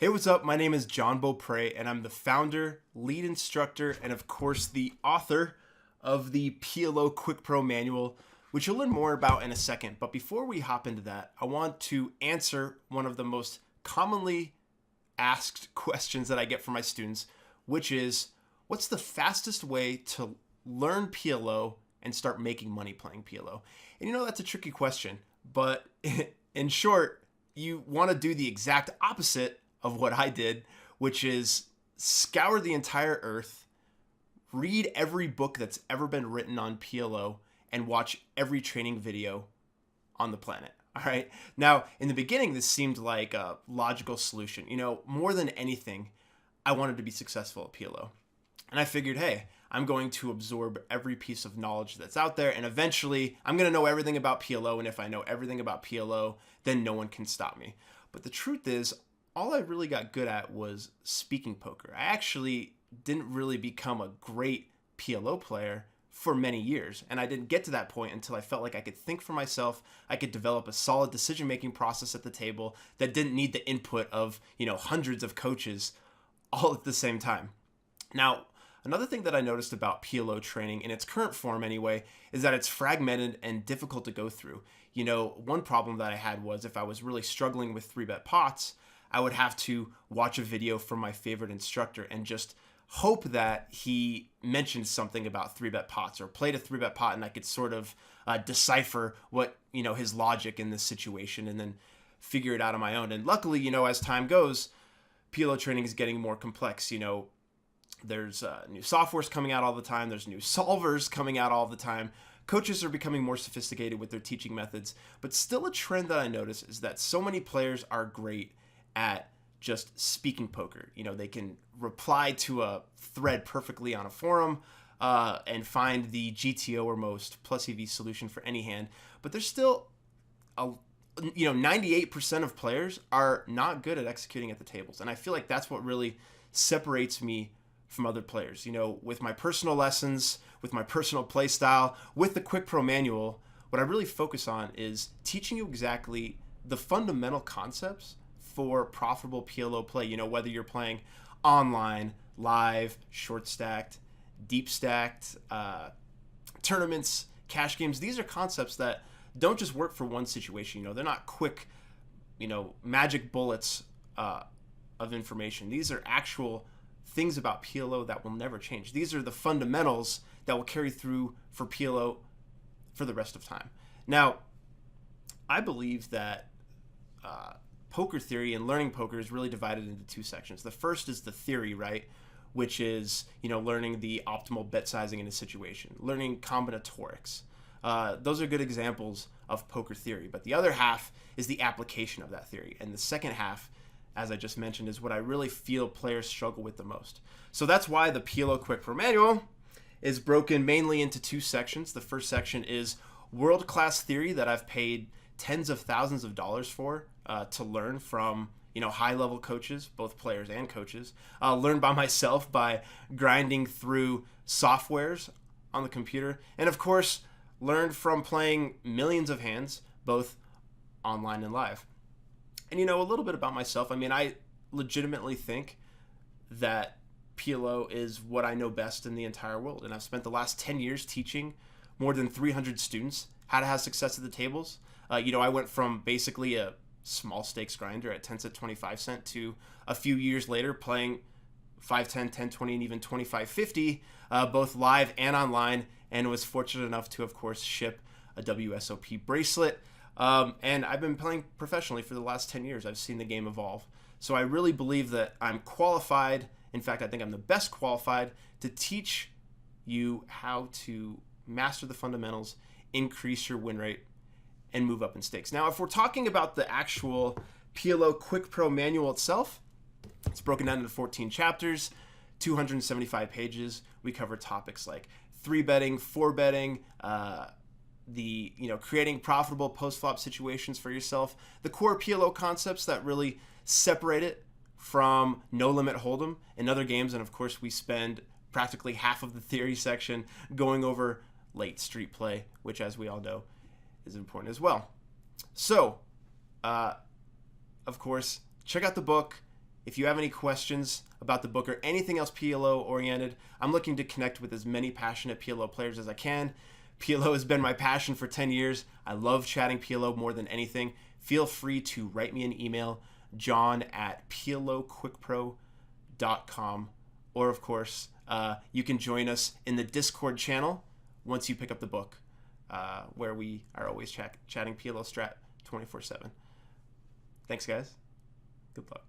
Hey, what's up? My name is John Beaupre, and I'm the founder, lead instructor, and of course the author of the PLO Quick Pro Manual, which you'll learn more about in a second. But before we hop into that, I want to answer one of the most commonly asked questions that I get from my students, which is, what's the fastest way to learn PLO and start making money playing PLO? And that's a tricky question, but in short, you want to do the exact opposite of what I did, which is scour the entire earth, read every book that's ever been written on PLO, and watch every training video on the planet. All right. Now, in the beginning, this seemed like a logical solution. More than anything, I wanted to be successful at PLO. And I figured, hey, I'm going to absorb every piece of knowledge that's out there, and eventually I'm going to know everything about PLO. And if I know everything about PLO, then no one can stop me. But the truth is, all I really got good at was speaking poker. I actually didn't really become a great PLO player for many years. And I didn't get to that point until I felt like I could think for myself. I could develop a solid decision-making process at the table that didn't need the input of, hundreds of coaches all at the same time. Now, another thing that I noticed about PLO training, in its current form anyway, is that it's fragmented and difficult to go through. One problem that I had was if I was really struggling with 3-bet pots, I would have to watch a video from my favorite instructor and just hope that he mentioned something about 3-bet pots or played a 3-bet pot, and I could sort of decipher what, his logic in this situation and then figure it out on my own. And luckily, as time goes, PLO training is getting more complex. There's new softwares coming out all the time. There's new solvers coming out all the time. Coaches are becoming more sophisticated with their teaching methods, but still a trend that I notice is that so many players are great at just speaking poker. They can reply to a thread perfectly on a forum and find the GTO or most plus EV solution for any hand. But there's still 98% of players are not good at executing at the tables. And I feel like that's what really separates me from other players. With my personal lessons, with my personal play style, with the Quick Pro Manual, what I really focus on is teaching you exactly the fundamental concepts for profitable PLO play. Whether you're playing online, live, short stacked, deep stacked, tournaments, cash games. These are concepts that don't just work for one situation. They're not quick, magic bullets of information. These are actual things about PLO that will never change. These are the fundamentals that will carry through for PLO for the rest of time. Now, I believe that poker theory and learning poker is really divided into two sections. The first is the theory, right? Which is, learning the optimal bet sizing in a situation, learning combinatorics. Those are good examples of poker theory. But the other half is the application of that theory. And the second half, as I just mentioned, is what I really feel players struggle with the most. So that's why the PLO Quick Pro Manual is broken mainly into two sections. The first section is world-class theory that I've paid tens of thousands of dollars for to learn from high-level coaches, both players and coaches. Learn by myself by grinding through softwares on the computer, and of course learned from playing millions of hands, both online and live. And a little bit about myself. I legitimately think that PLO is what I know best in the entire world, and I've spent the last 10 years teaching more than 300 students how to have success at the tables. I went from basically a small stakes grinder at 10 cent, 25 cent to a few years later playing 510, 1020, and even 2550, both live and online, and was fortunate enough to, of course, ship a WSOP bracelet. And I've been playing professionally for the last 10 years. I've seen the game evolve. So I really believe that I'm qualified. In fact, I think I'm the best qualified to teach you how to master the fundamentals, increase your win rate, and move up in stakes. Now, if we're talking about the actual PLO Quick Pro Manual itself, it's broken down into 14 chapters, 275 pages. We cover topics like 3-betting, 4-betting, creating profitable post-flop situations for yourself, the core PLO concepts that really separate it from No Limit Hold'em and other games, and of course we spend practically half of the theory section going over late street play, which, as we all know, is important as well. So, of course, check out the book. If you have any questions about the book or anything else PLO oriented, I'm looking to connect with as many passionate PLO players as I can. PLO has been my passion for 10 years. I love chatting PLO more than anything. Feel free to write me an email, john@ploquickpro.com. Or, of course, you can join us in the Discord channel once you pick up the book, where we are always chatting PLO Strat 24/7. Thanks, guys. Good luck.